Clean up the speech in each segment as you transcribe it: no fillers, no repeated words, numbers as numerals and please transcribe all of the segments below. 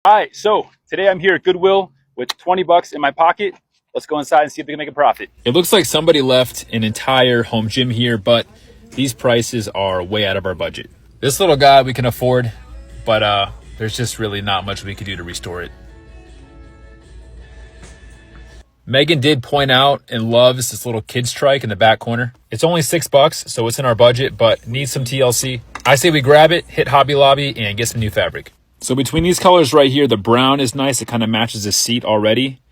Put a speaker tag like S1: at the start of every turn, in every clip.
S1: All right, so today I'm here at Goodwill with 20 bucks in my pocket. Let's go inside and see if they can make a profit. It looks like somebody left an entire home gym here, but these prices are way out of our budget. This little guy we can afford, but there's just really not much we can do to restore it. Megan did point out and loves this little kid's trike in the back corner. It's only $6, so it's in our budget, but needs some TLC. I say we grab it, hit Hobby Lobby, and get some new fabric. So between these colors right here, the brown is nice. It kind of matches the seat already.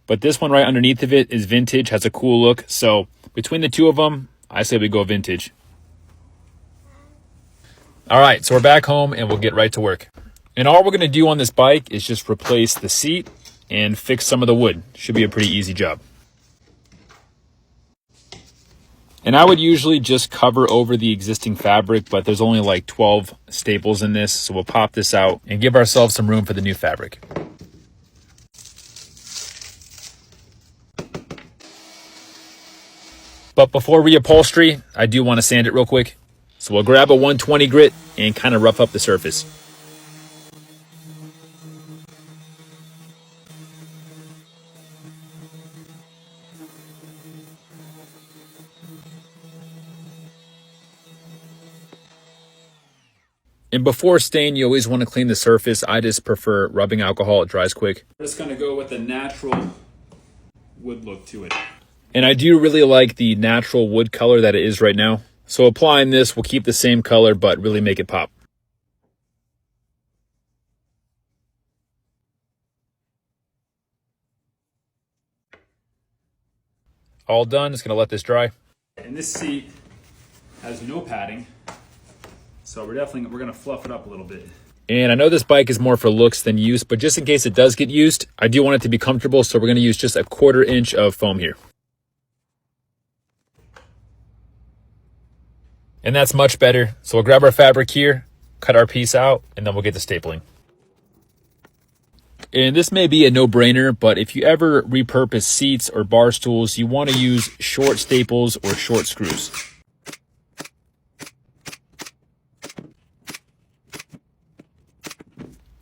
S1: But this one right underneath of it is vintage, has a cool look. So between the two of them, I say we go vintage. All right, so we're back home and we'll get right to work. And all we're going to do on this bike is just replace the seat and fix some of the wood. Should be a pretty easy job. And I would usually just cover over the existing fabric, but there's only like 12 staples in this, so we'll pop this out and give ourselves some room for the new fabric. But before reupholstery, I do want to sand it real quick. So we'll grab a 120 grit and kind of rough up the surface. And before staining, you always want to clean the surface. I just prefer rubbing alcohol. It dries quick. I'm just going to go with a natural wood look to it. And I do really like the natural wood color that it is right now. So applying this will keep the same color, but really make it pop. All done. Just going to let this dry. And this seat has no padding. So we're going to fluff it up a little bit. And I know this bike is more for looks than use, but just in case it does get used, I do want it to be comfortable. So we're going to use just a 1/4 inch of foam here. And that's much better. So we'll grab our fabric here, cut our piece out, and then we'll get to stapling. And this may be a no-brainer, but if you ever repurpose seats or bar stools, you want to use short staples or short screws.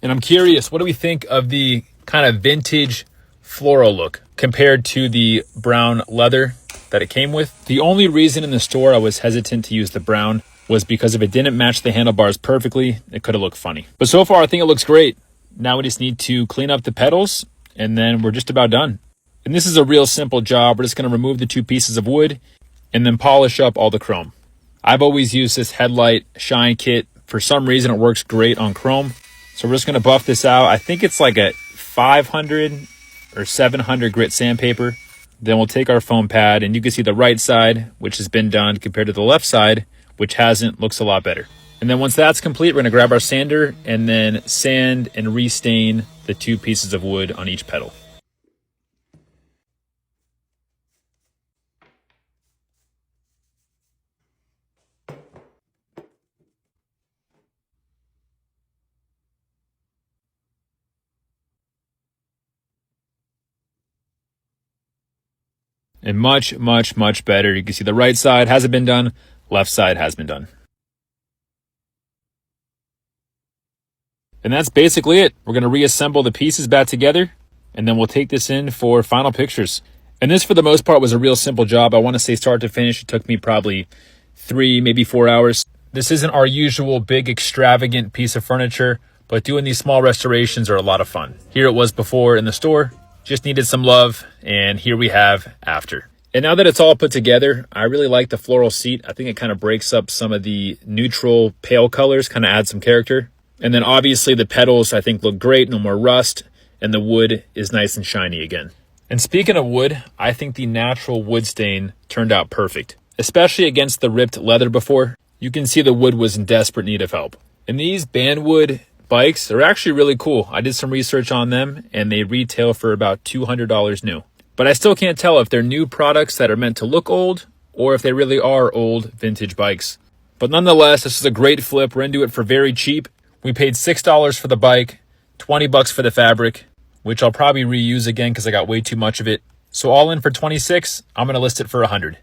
S1: And I'm curious, what do we think of the kind of vintage floral look compared to the brown leather that it came with? The only reason in the store I was hesitant to use the brown was because if it didn't match the handlebars perfectly, it could have looked funny. But so far, I think it looks great. Now we just need to clean up the pedals, and then we're just about done. And this is a real simple job. We're just going to remove the 2 pieces of wood and then polish up all the chrome. I've always used this headlight shine kit. For some reason, it works great on chrome. So we're just going to buff this out. I think it's like a 500 or 700 grit sandpaper. Then we'll take our foam pad, and you can see the right side, which has been done, compared to the left side, which hasn't, looks a lot better. And then once that's complete, we're going to grab our sander and then sand and restain the 2 pieces of wood on each pedal. And much, much, much better. You can see the right side hasn't been done, left side has been done. And that's basically it. We're going to reassemble the pieces back together, and then we'll take this in for final pictures. And this, for the most part, was a real simple job. I want to say start to finish, it took me probably 3, maybe 4 hours. This isn't our usual big, extravagant piece of furniture, but doing these small restorations are a lot of fun. Here it was before in the store. Just needed some love, and here we have after. And now that it's all put together, I really like the floral seat. I think it kind of breaks up some of the neutral pale colors, kind of adds some character. And then obviously the pedals I think look great, no more rust, and the wood is nice and shiny again. And speaking of wood, I think the natural wood stain turned out perfect, especially against the ripped leather before. You can see the wood was in desperate need of help. And these bandwood bikes are actually really cool. I did some research on them, and they retail for about $200 new. But I still can't tell if they're new products that are meant to look old or if they really are old vintage bikes. But nonetheless, this is a great flip. We're into it for very cheap. We paid $6 for the bike, 20 bucks for the fabric, which I'll probably reuse again because I got way too much of it. So all in for 26, I'm going to list it for 100.